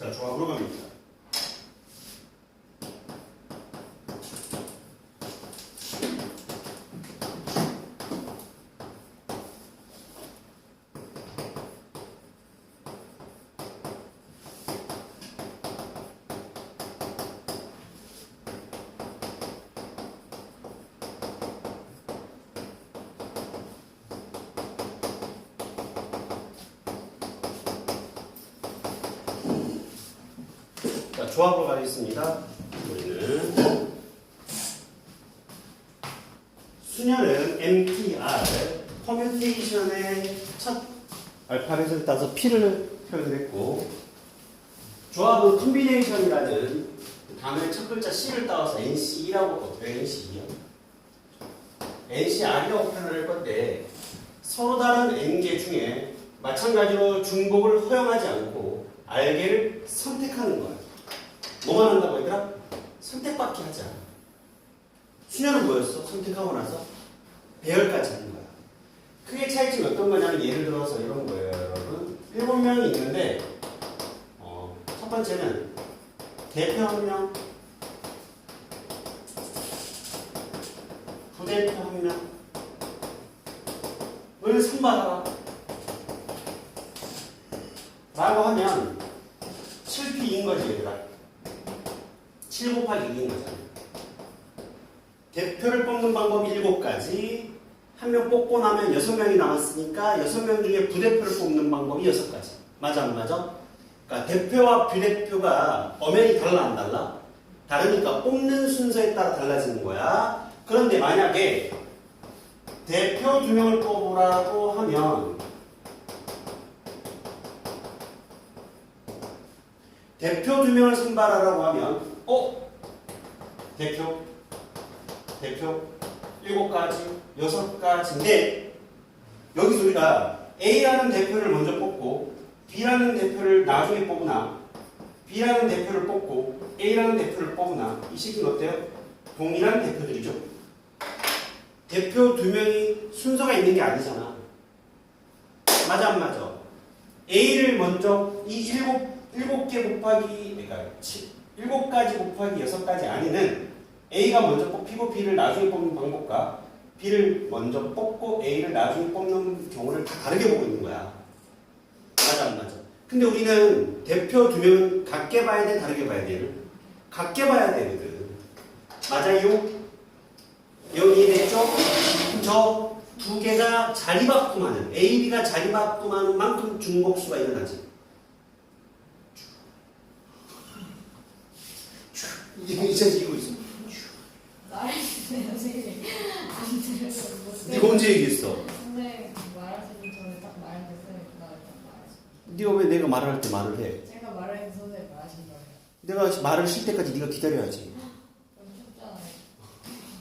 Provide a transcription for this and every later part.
자, 조합으로 갑니다. 자, 조합으로 가겠습니다. 우리는 수녀는 MPR 퍼뮤테이션의 첫 알파벳을 따서 P를 표현했고, 조합은 컴비네이션이라는 단어의 첫 글자 C를 따와서 NC라고 어떻게 NC요? NCR이라고 표현을 할 건데, 서로 다른 N개 중에 마찬가지로 중복을 허용하지 않고 R개를 선택하는 거야. 뭐만 한다고 얘들아? 선택밖에 하지 않아. 수녀는 뭐였어? 선택하고 나서 배열까지 하는 거야. 크게 차이점이 어떤 거냐면, 예를 들어서 이런 거예요, 여러분. 7명이 있는데 첫 번째는 대표 1명, 부대표 1명을 선발하라 라고 하면 7P인 거지, 얘들아. 7 곱하기 2인 거잖아. 대표를 뽑는 방법이 7가지. 한 명 뽑고 나면 6명이 남았으니까 6명 중에 부대표를 뽑는 방법이 6가지. 맞아, 안 맞아? 그러니까 대표와 부대표가 엄연히 달라, 안 달라? 다르니까 뽑는 순서에 따라 달라지는 거야. 그런데 만약에 대표 2명을 뽑으라고 하면 대표 2명을 선발하라고 하면 대표 7가지, 6가지인데, 여기서 우리가 A라는 대표를 먼저 뽑고 B라는 대표를 나중에 뽑으나, B라는 대표를 뽑고 A라는 대표를 뽑으나, 이 식은 어때요? 동일한 대표들이죠. 대표 2명이 순서가 있는 게 아니잖아. 맞아, 안 맞아? A를 먼저 이 7개 곱하기, 그러니까 7가지 곱하기 6가지 아니는 A가 먼저 뽑히고 B를 나중에 뽑는 방법과 B를 먼저 뽑고 A를 나중에 뽑는 경우를 다 다르게 보고 있는 거야. 맞아, 안 맞아? 근데 우리는 대표 2명은 같게 봐야 돼, 다르게 봐야 돼? 같게 봐야 되거든. 맞아요? 여기 이해됐죠? 저 2개가 자리바꿈하는, A, B가 자리바꿈하는 만큼 중복수가 일어나지. 이제 지고 있어. 말해주세요, 선생님. 안 들어서 못 네가 언제 얘기했어? 선생님 말하시기 전에 딱 말했는데 딱 말하시. 네가 왜 내가 말을 할 때 말을 해? 제가 말했는데 선생님 말하신 거예요. 내가 말을 쉴 때까지 네가 기다려야지. 그럼 쉽잖아요.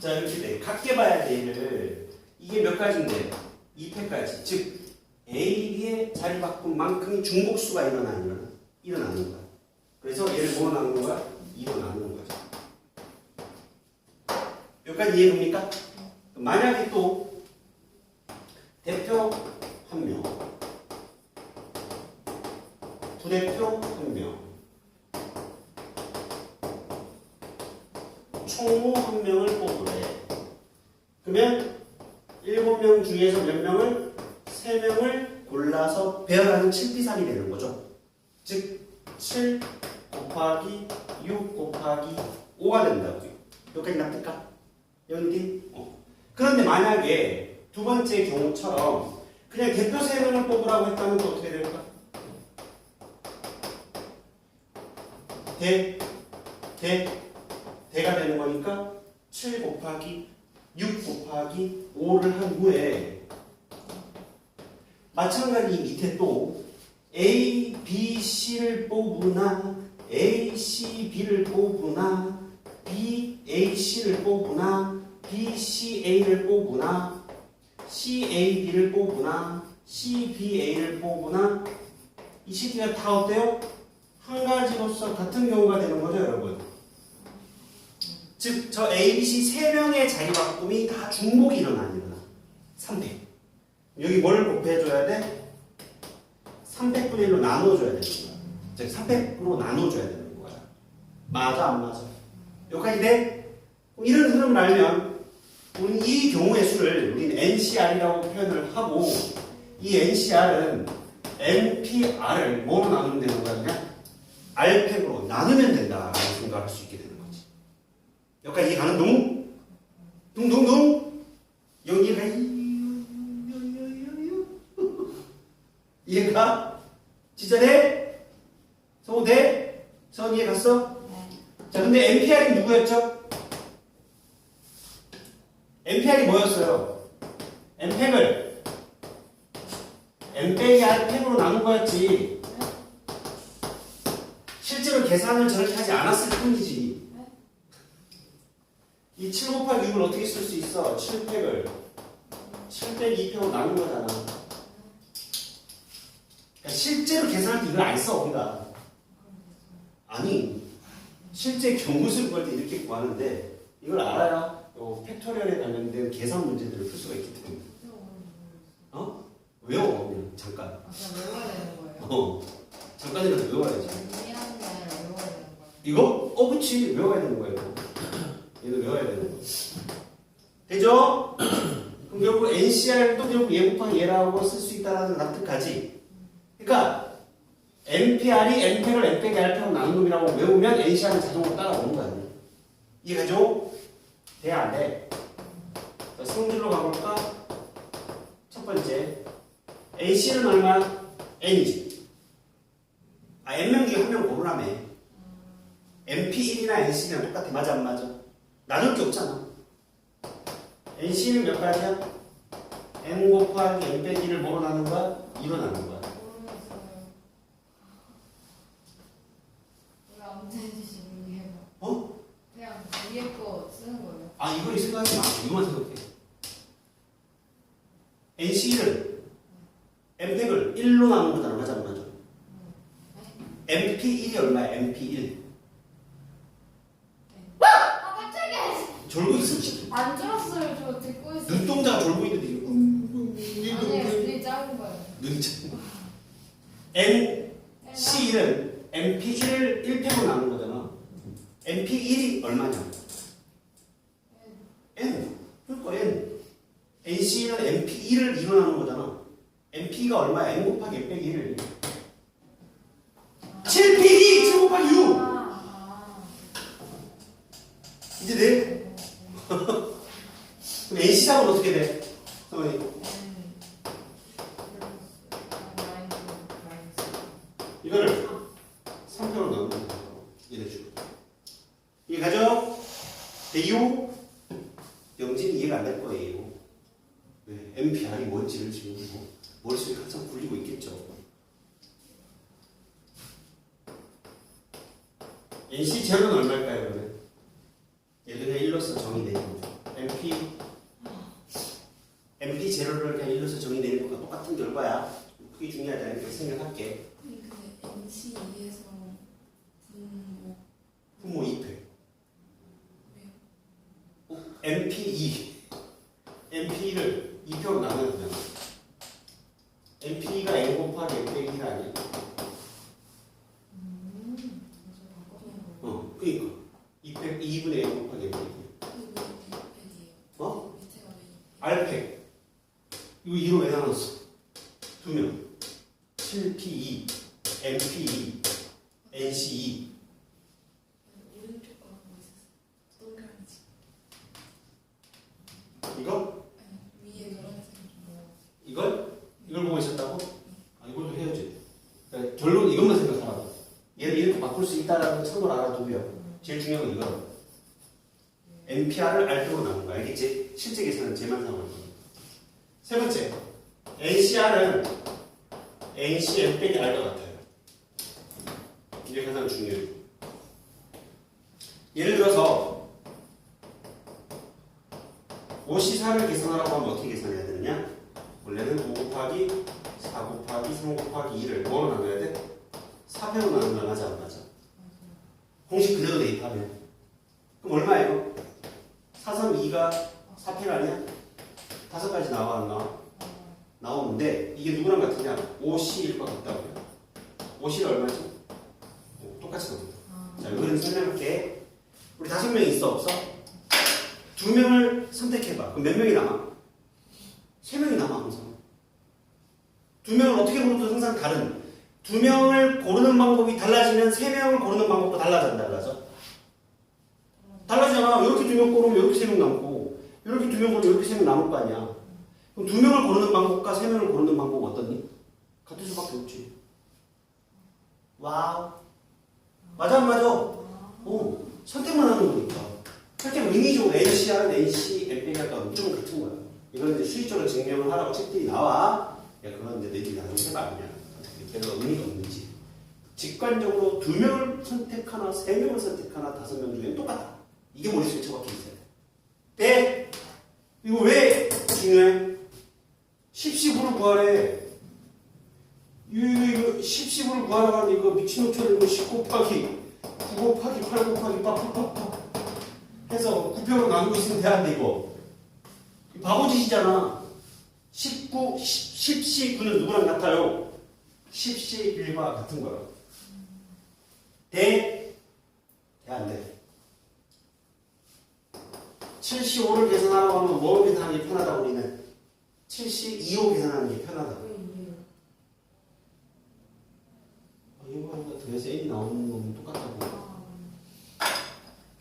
자, 이렇게 돼. 같게 봐야 돼, 얘를. 이게 몇 가지인데? 2패까지. 즉, A, B의 자리 바꾼 만큼이 중복수가 일어나는 거야. 그래서 얘를 뭐로 나누는 거야? 2로 나누는 거죠. 여기까지 이해됩니까? 만약에 또 대표 1명, 부대표 1명, 총무 1명을 뽑으래. 그러면 7명 중에서 몇 명을? 3명을 골라서 배열하는 7비산이 되는 거죠. 즉 7 곱하기 6 곱하기 5가 된다고요. 여기까지 납득까? 여기? 그런데 만약에 두 번째 경우처럼 그냥 대표 3명을 뽑으라고 했다면 또 어떻게 될까? 대가 되는 거니까 7 곱하기 6 곱하기 5를 한 후에 마찬가지 밑에 또 A, B, C를 뽑으나 A, C, B를 뽑으나 B, A, C를 뽑으나 B, C, A를 뽑으나 C, A, B를 뽑으나 C, B, A를 뽑으나 이 시기가 다 어때요? 한 가지로서 같은 경우가 되는 거죠, 여러분. 즉, 저 A, B, C 3명의 자리 바꿈이 다 중복이 일어나는 거야. 300. 여기 뭘 곱해줘야 돼? 300분의 1로 나눠줘야 되는 거야. 즉 300으로 나눠줘야 되는 거야. 맞아 안 맞아? 여기까지 돼? 이런 흐름을 알면 우리 이 경우의 수를 우리는 NCR이라고 표현을 하고 이 NCR은 NPR을 뭐로 나누면 되는 거야? 그냥 R팩으로 나누면 된다라고 생각할 수 있게 되는 거지. 여기까지 이해 가는 둥? 둥둥둥? 여기가 이해가? 진짜 돼? 성우 돼? 선 이해 갔어? 자, 근데 NPR이 누구였죠? NPR이 뭐였어요? N팩을 N 빼기 R 팩으로 나눈 거였지. 실제로 계산을 저렇게 하지 않았을 뿐이지. 이 7 곱하기 6을 어떻게 쓸 수 있어? 7팩을 7 빼기 2팩으로 나눈 거잖아. 그러니까 실제로 계산할 때 이걸 안 써, 우리가. 아니, 실제 경우수를 구할 때 이렇게 구하는데 이걸 알아야 팩토리얼에 관련된 계산 문제들을 풀 수가 있기 때문에. 어? 외워, 그냥 잠깐. 아, 그냥 외워야 되는 거예요? 잠깐이라도 외워야지. 이해하는 게 아니라 외워야 되는 거예요? 이거? 그치. 외워야 되는 거예요. 얘도 외워야 되는 거. 되죠? 그럼 결국 NCR도 결국 얘 곱하기 얘라고 쓸 수 있다는 납득까지. 그러니까 NPR이 N팩을 N 빼기 R팩으로 나눈 놈이라고 외우면 NCR은 자동으로 따라오는 거 아니에요? 이해가죠? 돼, 안 돼? 자, 성질로 가볼까? 첫 번째. NC는 얼마? N이지. N명 중에 한 명 고르라며. NP1이나 NC랑 똑같아. 맞아, 안 맞아? 나눌 게 없잖아. NC는 몇 가지야? N 곱하기 N 빼기를 뭐로 나눈 거야? 2로 나눈 거야. 모르겠어요. 왜 안 되는지 모르겠어요. 어? 그냥 위에 거 쓰는 거예요? 아, 이걸 생각하지 마. 이거만 생각해. NC를 N팩을 1로 나눈 거잖아. 맞아, 안 맞아? MP1이 얼마야? MP1. 아, 깜짝이야! 졸고 있어, 지금. 안 들었어요. 저 듣고 있어요. 눈동자가 졸고 있는데 이거. 아니에요. 눈이 작은 거예요. 눈이 참. NC1은 MP1을 1팩으로 나눈 거잖아. MP1이 얼마냐? N. 그러니까 N. NC는 MP1을 2로 나눈 거잖아. MP가 얼마야? N 곱하기 N 빼기 1. 7P2! 7 곱하기 6! 이제 돼? 그럼 NC답은 어떻게 돼? 성원이. 이거를 3표로 넣으면 이래주고. 이해 가죠? 대요? 영진이 이해가 안 될 거예요. 네, MPR이 뭔지를 지금 머릿속에 항상 굴리고 있겠죠. NC 제로는 얼마일까요, 그러면? 얘도 그냥 1로서 정의내리는 거. MP 제로를 그냥 1로서 정의내리는 것과 똑같은 결과야. 그게 중요하다는 걸 생각할게. 근데 NC 2에서 분모 분모 2패. MP2. MP를 2표로 나눠야 되잖아. MP가 N 곱하기 N 빼기 1 아니야? 그니까. 2분의 N 곱하기 N 빼기 1. 어? 밑에가 왜 R팩. 이거 2로 왜 나눴어? 2명. 7P2, MP2, NC2. 오른쪽 거 하고 있었어. 동그라미지. 이거? 아니 위에 노란색 이걸 보고 있었다고? 아, 이걸도 해야지. 그러니까 결론 이것만 생각하라고. 얘를 이렇게 바꿀 수 있다는 참고로 알아두고요. 제일 중요한 건 이거라고. NPR을 R표로 나눈 거 알겠지? 실제 계산은 쟤만 사용할 거야. 세 번째, NCR은 NC N 빼기 R과 같아요. 이게 가장 중요해요. 예를 들어서 5C4를 계산하라고 하면 어떻게 계산해야 되느냐? 원래는 5 곱하기 4 곱하기 3 곱하기 2를 뭐로 나눠야 돼? 4패로 나눈다. 맞아 안 맞아? 공식 그대로 대입하면 그럼 얼마예요? 4, 3, 2가 4패가 아니야? 5가지 나와 안 나와? 나오는데 이게 누구랑 같으냐? 5C1과 같다고요. 5C는 얼마지? 똑같이 나옵니다. 아. 자, 이거는 설명할게. 우리 5명 있어, 없어? 2명을 선택해봐. 그럼 몇 명이 남아? 3명이 남아, 항상. 2명을 어떻게 고르든 항상 다른. 2명을 고르는 방법이 달라지면 3명을 고르는 방법도 달라져? 달라지잖아. 이렇게 2명 고르면 이렇게 3명 남고, 이렇게 2명 고르면 이렇게 3명 남을 거 아니야. 그럼 2명을 고르는 방법과 3명을 고르는 방법 어떻니? 같을 수밖에 없지. 와우. 맞아, 안 맞아? 선택만 하는 거니까. 선택은 인위적으로 NC하는 NC, FA가 무조건 같은 거야. 이건 이제 수익적으로 증명을 하라고 책들이 나와. 야, 그건 이제 너희들이 나중에 해봐, 그냥. 걔가 의미가 없는지. 직관적으로 2명을 선택하나, 3명을 선택하나, 5명 중에 똑같아. 이게 머릿속에 처박혀 있어요. 네? 이거 왜 중요해? 10시부를 구하래. 이거 10시부를 구하라고 하는데 이거 미친놈처럼 이거 10 곱하기 9 곱하기 8 곱하기 빡빡빡 해서 9표로 나누고 있으면 돼안돼 이거. 바보짓이잖아. 19, 10시 9는 누구랑 같아요? 10시 1과 같은 거야. 돼? 돼, 안 돼? 75를 계산하라고 하면 뭐 계산하는 게 편하다 우리는? 72호 계산하는 게 편하다. 왜 이게요? 이거 하니까 더해서 n이 나오는 거면 똑같다고.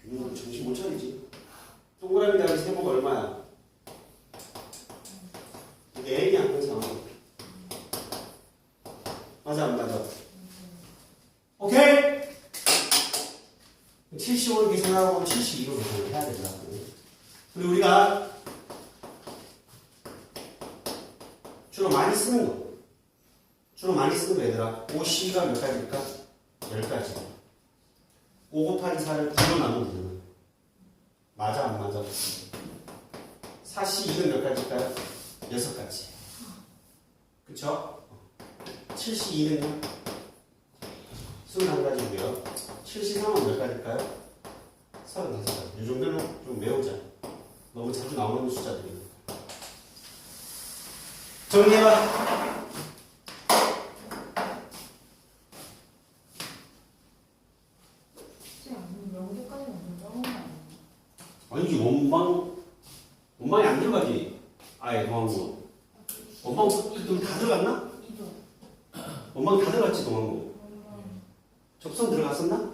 균형을 정신 못 차리지. 동그라미 다리 세모가 얼마야? 이게 n이 항상. 맞아 안 맞아? 오케이? 75를 계산하라고 하면 72로 계산을 해야 된다고. 그리고 우리가 주로 많이 쓰는 거. 주로 많이 쓰는 거 얘들아. 5C가 몇 가지일까? 10가지. 5 곱하기 4를 9로 나누면 되잖아. 맞아 안 맞아? 4C2는 몇 가지일까요? 6가지. 그쵸? 7C2는요? 21가지고요. 7C3은 몇 가지일까요? 35가지. 이 정도로 좀 외우자. 너무 자주 나오는 숫자들이니까. 정리해봐. 여기까지는 좀 적은 거 아니에요? 아니지, 원방이 안 들어가지. 아예 동항구. 원방 그럼 다 들어갔나? 이도. 원방 다 들어갔지, 동항구. 접선 들어갔었나?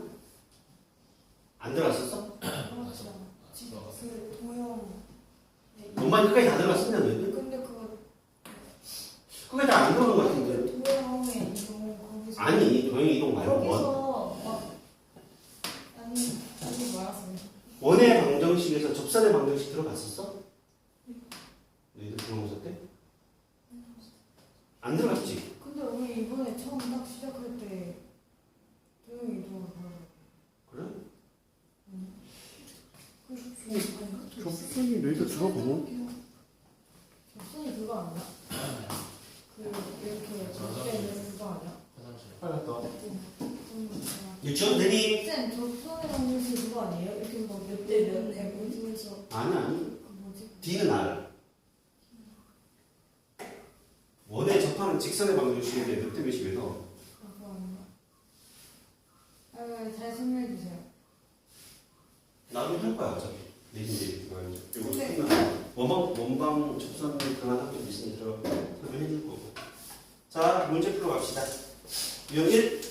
안 들어갔었어? 그렇죠. 그 도형. 원방이 끝까지 다 들어갔었냐, 너희들? 근데 그거 끝까지 다 안 들어간 것 같은데. 도형의 이동 거기서. 아니, 도형 이동 말고 원. 거기서 막 아니 말았어요. 원의 방정식에서 접선의 방정식 들어갔었어? 너희들 중앙고사 때? 안 들어갔지? 근데 우리 이번에 처음 딱 시작할 때 도형 이동을 봐요. 그래? 그 접선이 너희들 들어보면? 접선이 그거 아니야? 그 이렇게 접대 있는 그거 아니야? 빨리 갔다 와. 좀 유치원 대리? 쌤 접선이라는 게 그거 아니에요? 이렇게 뭐몇대몇 해보면서 아니. 그 뭐지? D는 R. 원에 접하는 직선의 방정식인데 몇 대 몇이면서 그거 아닌가? 잘 설명해 주세요. 나중에 할 거야 어차피. 내신들이 이거 근데- 끝나면 원방 접선 그만 학교 있으니 들어가고 설명해 줄 거고. 자 문제 풀어 갑시다. 유형 1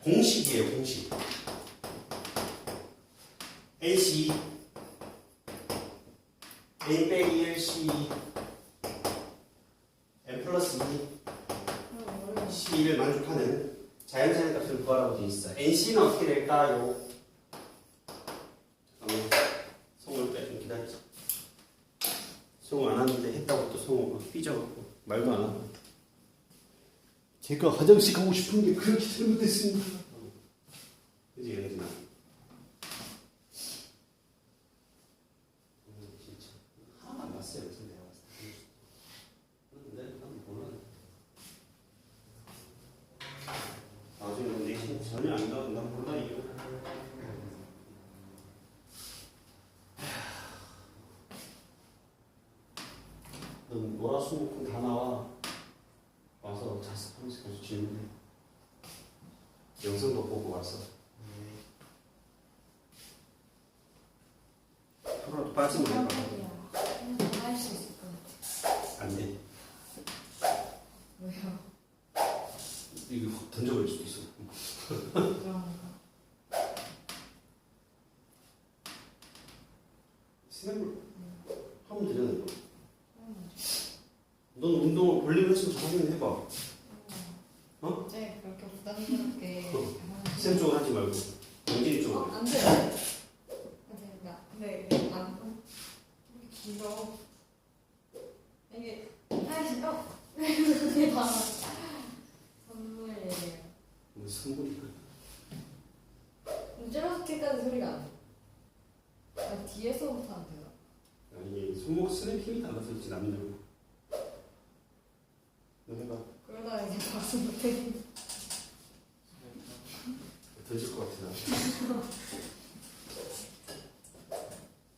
공식이에요 공식. AC A 빼기 1C M 플러스 2 C1을 만족하는 자연산의 값을 구하라고 되어 있어. NC는 어떻게 될까요? 잠깐만 성우를 빼좀 기다리자. 성우 안 하는데 했다고 또 성우 삐져갖고 말도 안 하고. 제가 화장실 가고 싶은 게 그렇게 잘못됐습니다. 그지 영진아? 진짜 하나도 안 봤어요. 그래서 내가 봤을 때. 근데 난 몰라. 나중에 너 내신 전혀 안 나온 난 몰라 이거. 넌 월화수목금 다 나와. 와서 자습하면서 계속 지우면 돼. 영상도 보고 왔어. 하루라도 빠지면 해봐. 할수 있을 것 같아. 안 돼. 왜요? 이거 확 던져버릴 수도 있어. 그런가? 스냅을 하면 되잖아. 이거. 넌 운동을 볼링을 했으면 저거는 해봐. 어? 네, 그렇게 부담스럽게. 쌤 쪽은 하지 말고 영진이 쪽은. 안 돼. 안 된다. 근데 이게 안 길어. 이게 이게 다 선물이에요. 뭐 선물이야. 찌르기까지 소리가 안 돼. 아, 뒤에서부터 안 돼요. 아니 손목 쓰는 힘이 달라서 그렇지 남들. 너 해봐. 그러다 이제 박수 못해. 던질 것 같아 나.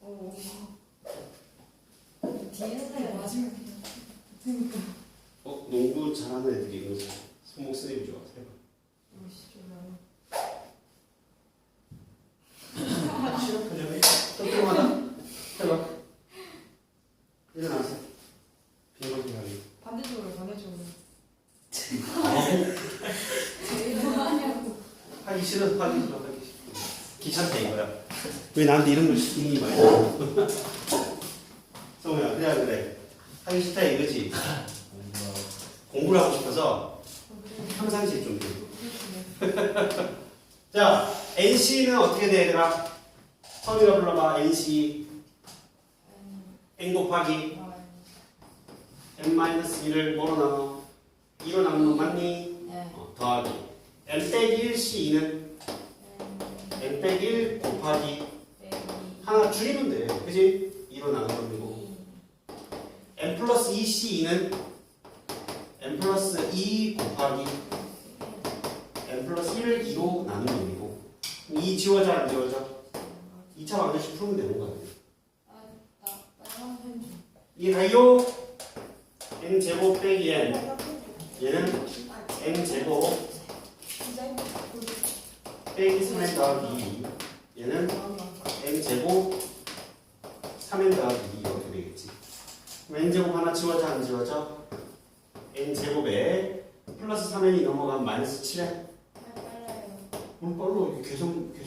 오. 뒤에서 근데 맞으면 그냥 농구 잘하는 애들이 이거 손목 쓰는 좋아. 해봐. 오시죠. 싫어 표정이? 뚱뚱하다. 해봐. 일어나세요. 빈곤히 하기. 반대쪽으로. 제일 하냐고. 하기 싫어 하기 싫어. 귀찮다 이거야. 왜 나한테 이런 걸 시키니 말이야. 성우야 그래. 하기 싫다 이거지. 공부를 하고 싶어서 평상시에 좀 돼. 자, NC는 어떻게 돼 얘들아? 성우가 불러봐. NC N 곱하기 N-1을 뭐로 나눠? 2로 나누는 거 맞니? 네. 더하기 N 빼기 1C2는 N 빼기 1 곱하기 하나 줄이면 돼. 그지? 2로 나누는 거고 N 플러스 2C2는 N 플러스 2 곱하기 N 플러스 1을 2로 나누는 거고 2 지워져 안 지워져? 2차 방정식 풀면 되는 거야. 이게 다요? N제곱 빼기 N 얘는 N제곱 빼기 3N 더하기 2 얘는 N제곱 3N 더하기 2 이렇게 되겠지. 그럼 N제곱 하나 지워져 안 지워져? N제곱에 플러스 3N이 넘어가면 마이너스 7N 뭘 빨로 이렇게 계산그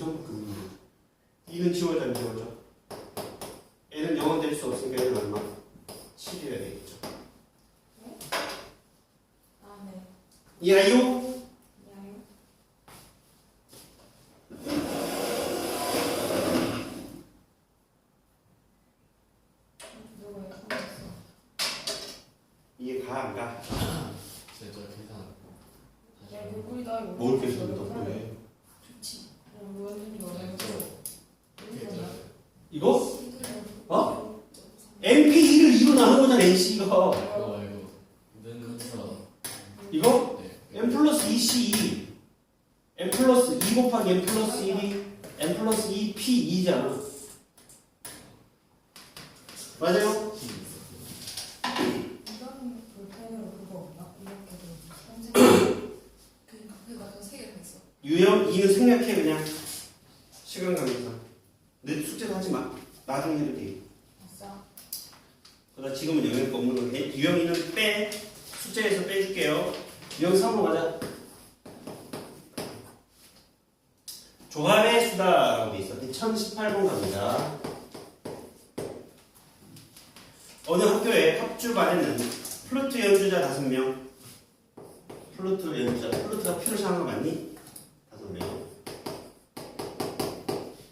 2는 지워져 안 지워져? N은 0은 될 수 없으니까 N은 얼마? 7이어야 되겠죠. 이해요? 이해 가 안 가? 진짜 계산. 뭘 계산한다고 그래? 좋지. 이거? 어? NP2를 2로 나눈 거잖아 NC가. 이거 는서 이거? 네. N 플러스 2C2 N 플러스 2 곱하기 N 플러스 1이 N 플러스 2P2잖아. 맞아요? 이건 볼펜으로 그거 없나? 이렇게도 그러니까 그래서 나도 세 개를 했어. 유형 2는 생략해 그냥. 시간 관계상. 내 숙제도 하지 마. 나중에 해도 돼. 아싸. 그러다 지금은 영역 없는 거. 유형 2는 빼. 숙제에서 빼줄게요. 유형 3으로 가자. 조합의 수다라고 돼 있어. 1018번 갑니다. 어느 학교에 합주반에는 플루트 연주자 5명. 플루트 연주자. 플루트가 필요시 하는 거 맞니? 5명.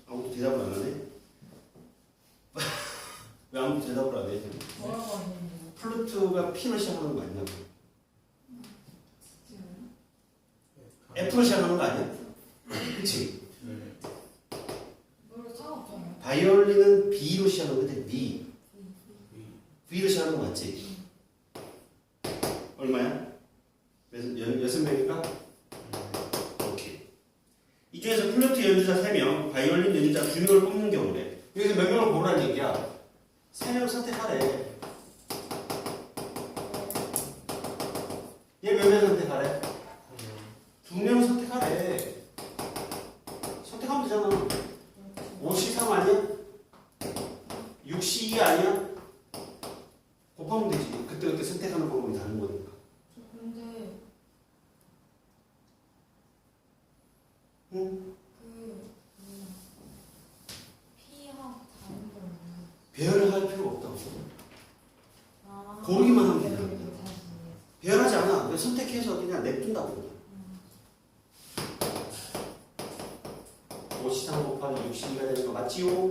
아무도 대답을 안 하네. 왜 아무도 대답을 안 해? 뭐라고 하는지. 플루트가 P로 시작하는 거 아니냐고. F로 시작하는 거 아니야? 그치? 뭘 상관없잖아요. 바이올린은 B로 시작하는 건데 B. V로 시작하는 거 맞지? 얼마야? 6명인가? 오케이. 이 중에서 플루트 연주자 3명, 바이올린 연주자 2명을 뽑는 경우래. 여기서 몇 명을 고르라는 얘기야? 3명 선택하래. 얘 몇 명 선택하래? 2명 선택하래. 응? P하고 다른 거 없나? 배열을 할 필요 없다고. 아, 고르기만 하면 네, 돼요. 네, 다시. 배열하지 않아. 그냥 선택해서 그냥 냅둔다고. 그냥. 53 곱하기 62가 되는 거 맞지요?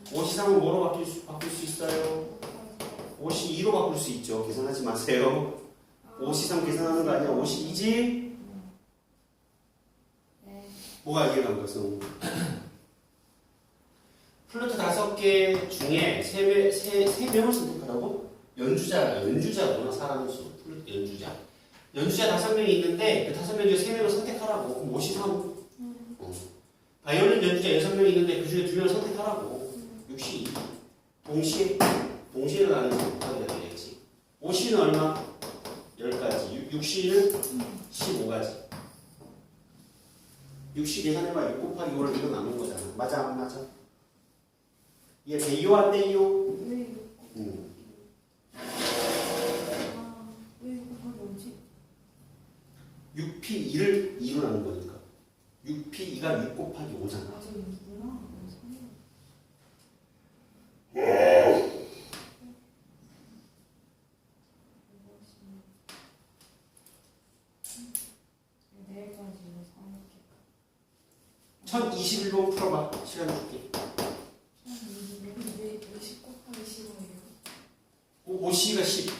53은 뭐로 바꿀 수 있어요? 52로 바꿀 수 있죠. 계산하지 마세요. 53 계산하는 거 아니야? 52지? 네. 뭐가 이해가 안 갔어? 플루트 5개 중에 3명을 선택하라고? 연주자구나, 사람 수. 플루트 연주자. 연주자 5명이 있는데 그 5명 중에 3명을 선택하라고. 그럼 53. 바이올린 연주자 6명이 있는데 그 중에 2명을 선택하라고. 62. 동시에 나는 선택하게 되겠지. 50는 얼마? 10가지. 60는 15가지. 60 계산해봐. 6 곱하기 5를 이거 나눈 거잖아. 맞아, 안 맞아? 이해 돼요, 안 돼요? 왜 이거? 왜 이거 곱하기 오지? 6p 2를 2로 나눈 거니까. 6p 2가 6 곱하기 5잖아. 아, 저 이구나. 내일까지 이거 사놓을게. 1021번 풀어봐. 시간 줄게. 왜 10 곱하기 15예요? 5c가 10.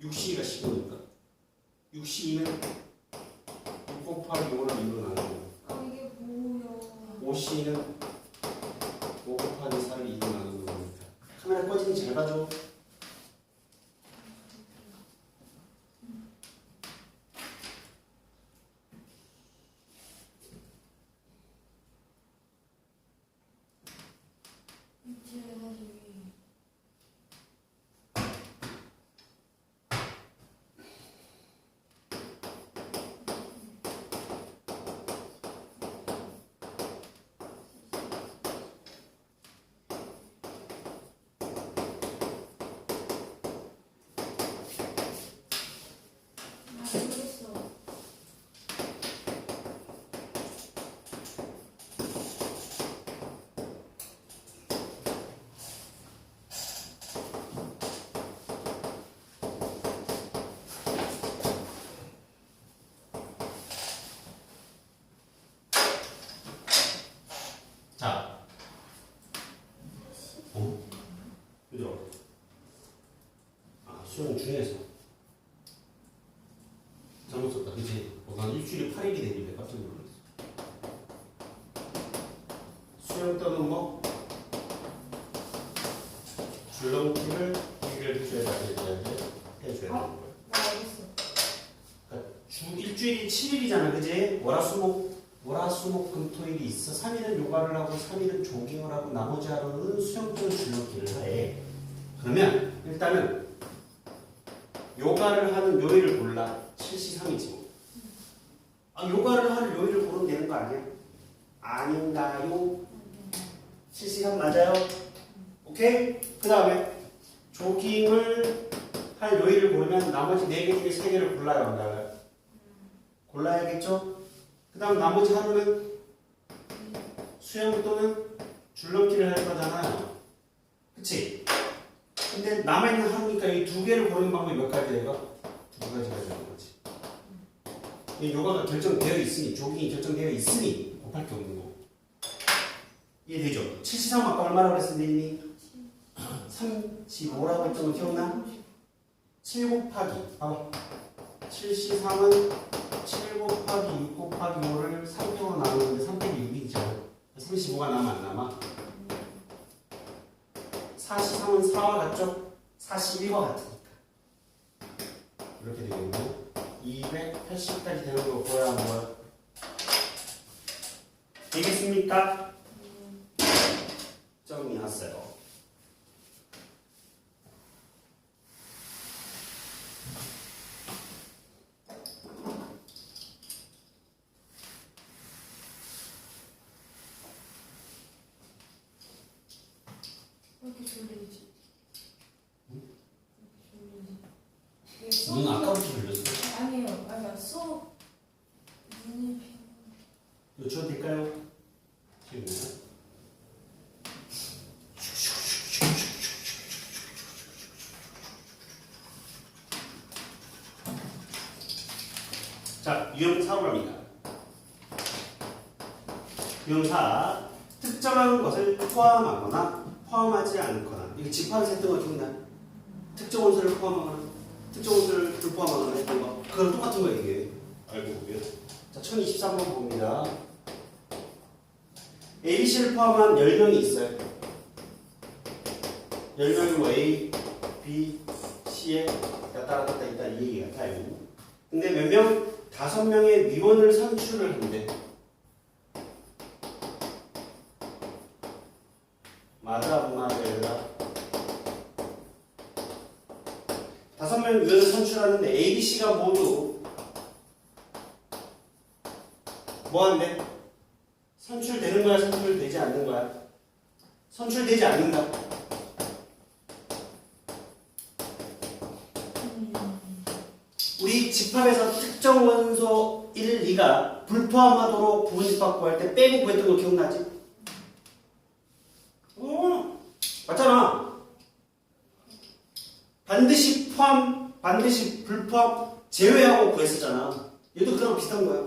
6c가 15니까. 62는 6 곱하기 5를 2로 나누는 거. 아, 이게 뭐야? 5c는 5 곱하기 4를 2로 나누는 거니까. 카메라 꺼지니 잘 봐줘. 이제 사실 모르겠어. 자. 그죠? 수영 중에서. 잘못 썼다. 그치? 난 일주일에 8일이 되길래 깜짝 놀랐어. 수영 떠는 뭐? 줄넘기를 해줘야 되는 거야. 나 알겠어. 그러니까 일주일이 7일이잖아. 그지? 월화수목금토일이 있어. 3일은 요가를 하고 3일은 조깅을 하고 나머지 하루는 수영 또는 줄넘기를 해. 그러면 일단은 요가를 하는 요일을 골라. 7시3이지. 요가를 하는 요일을 고르면 되는 거 아니야? 아닌가요? 7시3 맞아요? 오케이? 그 다음에 조깅을 할 요일을 고르면 나머지 4개 중에 3개를 골라요, 안 골라요? 골라야겠죠? 그 다음 나머지 하루는 수영 또는 줄넘기를 할 거잖아요. 그치? 근데 남아있는 하루니까 이 2개를 고르는 방법이 몇 가지예요? 2가지가 되는 거지. 이 요가가 결정되어 있으니, 조깅이 결정되어 있으니 곱할 게 없는 거고. 이해되죠? 7시상 아까 얼마라고 그랬었는데 이미? 35라고 했던 거 기억나? 7 곱하기 봐봐. 7C3은 7 곱하기 6 곱하기 5를 3으로 나누는데 3 빼기 6이죠. 35가 남아 안 남아? 4C3은 4와 같죠? 4C1과 같으니까 이렇게 되겠네요. 280까지 되는 거 보여야 하는 거야. 되겠습니까? 점이 왔어요. 왜 이렇게 졸리지? 눈 아까부터 흘렸어. 아니에요. 아니, 수업 눈이 놓쳐도 될까요? 지금 자, 유형 4로 갑니다. 유형 4. 특정한 것을 포함하거나 포함하지 않거나. 이거 집합에서 했던 거 기억나? 특정 원소를 포함하거나 특정 원소를 불포함하거나 했던 거. 그거랑 똑같은 거야 이게. 알고 보면. 자, 1023번 봅니다. ABC를 포함한 10명이 있어요. 10명이 뭐 A, B, C에 왔다 갔다 있다 이 얘기 같아요. 근데 몇 명? 5명의 위원을 선출을 한대. 맞아, 안 맞아, 얘들아? 5명의 위원을 선출하는데 A, B, C가 모두 뭐 한대? 선출되는 거야, 선출되지 않는 거야? 선출되지 않는다. 우리 집합에서 특정 원소 1, 2가 불포함하도록 부분집 확보할 때 빼고 구했던 거 기억나지? 맞잖아. 반드시 포함, 반드시 불포함, 제외하고 구했었잖아. 얘도 그랑 비슷한 거야.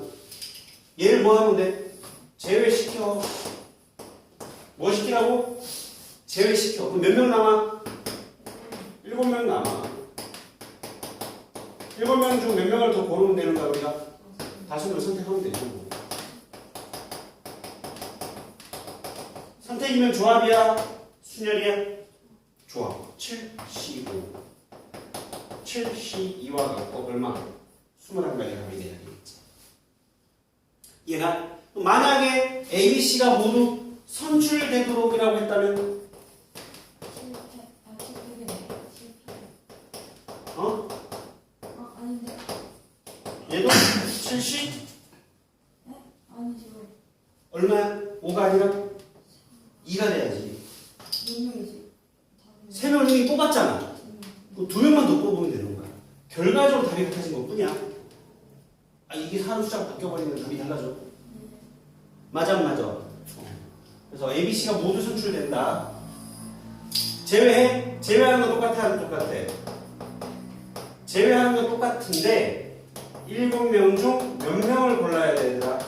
얘를 뭐 하면 돼? 제외시켜. 뭐 시키라고? 제외시켜. 그럼 몇 명 남아? 7명 남아. 7명 중 몇 명을 더 고르면 되는 거야, 우리가? 5명을 선택하면 되죠. 선택이면 조합이야? 순열이야? 조합. 7, 15. 7, 12와 같고 얼마? 21가지 합이 돼야 되겠지. 얘가 만약에 A, B, C가 모두 선출되도록이라고 했다면 어? 아닌데. 얘도 70? 네? 아니죠. 얼마야? 5가 아니라 2가 돼야지. 몇 명이지? 3명 중에 뽑았잖아. 그럼 2명만 더 뽑으면 되는 거야. 결과적으로 답이 같아진 것 뿐이야. 아, 이게 사람 숫자가 바뀌어버리면 답이 달라져. 맞아, 안 맞아? 그래서 A, B, C가 모두 선출된다. 제외해? 제외하는 건 똑같아, 안 똑같아? 제외하는 건 똑같은데 7명 중 몇 명을 골라야 되더라?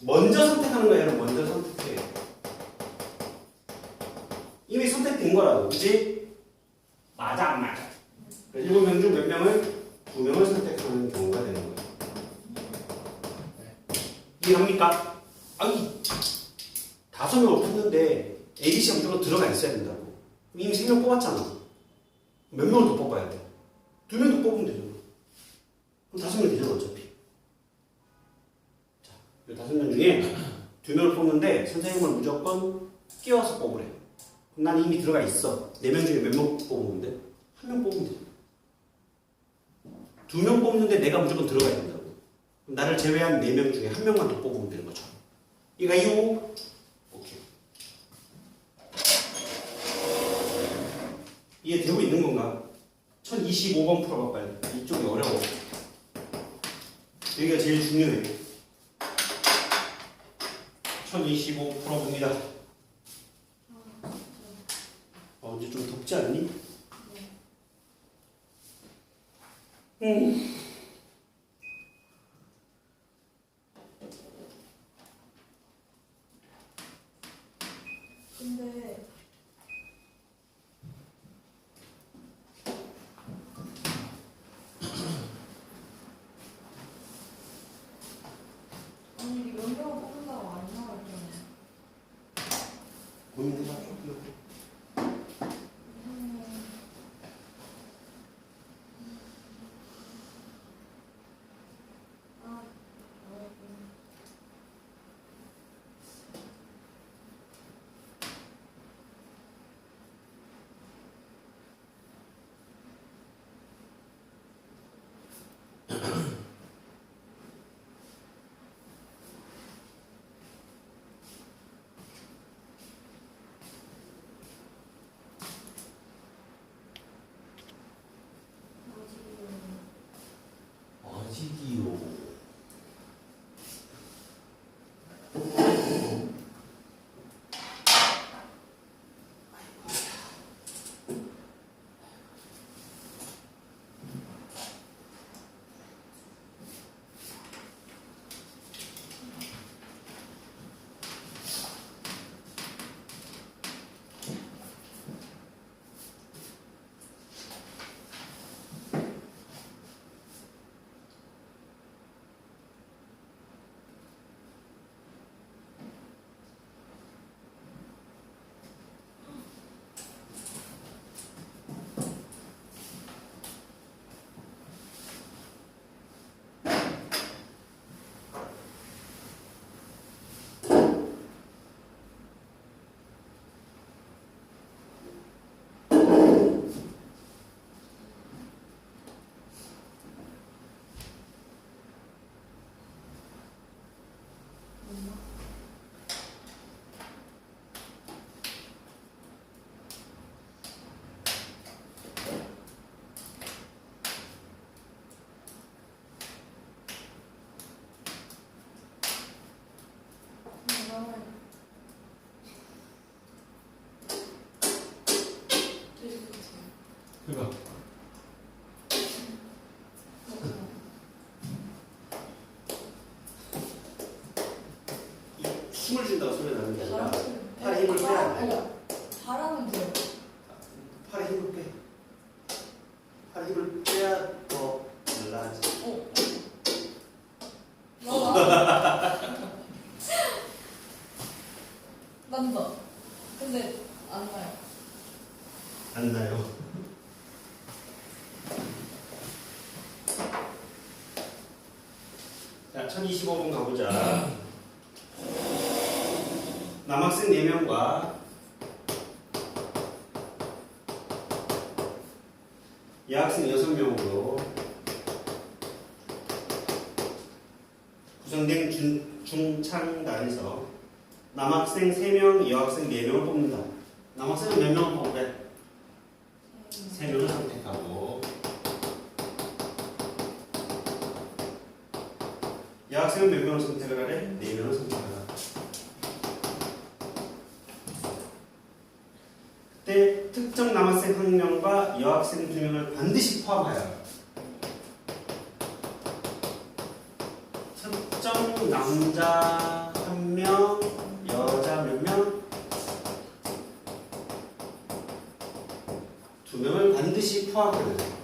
먼저 선택하는 거야, 얘는 먼저 선택해. 이미 선택된 거라고, 그치? 맞아, 안 맞아? 7명 중 몇 명을? 2명을 선택하는 경우가 되는 거야. 이해합니까? 아니, 5명을 뽑는데 ABC가 무조건 들어가 있어야 된다고. 이미 3명 뽑았잖아. 몇 명을 더 뽑아야 돼? 2명 더 뽑으면 되잖아. 그럼 5명 되잖아, 어차피. 자, 이 5명 중에 2명을 뽑는데 선생님은 무조건 끼워서 뽑으래. 그럼 난 이미 들어가 있어. 4명 중에 몇 명 뽑으면 돼? 1명 뽑으면 되잖아. 2명 뽑는데 내가 무조건 들어가야 된다고. 그럼 나를 제외한 4명 중에 1명만 더 뽑으면 되는 거죠. 이거 이거 오케이. 이해되고 있는 건가? 1025번 풀어봐 빨리. 이쪽이 어려워. 여기가 제일 중요해. 1025 풀어봅니다. 이제 좀 덥지 않니? 근데 아니 이게 몇 명을 뽑는다고 안 나왔잖아요. 고민해봐 좀. 나와요. 그거 힘을 준다고 소리 나는 게 아니라 팔에 힘을 빼야 돼. 바라면 돼요. 팔에 힘을 빼. 팔에 힘을 빼야 더 올라지. 난다. 근데 안 나요. 안 나요. 자, 1025번 가보자. 남학생 4명과 여학생 6명으로 구성된 중창단에서 남학생 3명, 여학생 4명을 뽑는다. 남학생은 몇 명을 뽑래? 3명을 선택하고 여학생은 몇 명을 선택을 하래? 4명을 선택하라. 그때 특정 남학생 1명과 여학생 2명을 반드시 포함하여 특정 남자 1명, 여자 몇 명? 2명을 반드시 포함하는 거예요.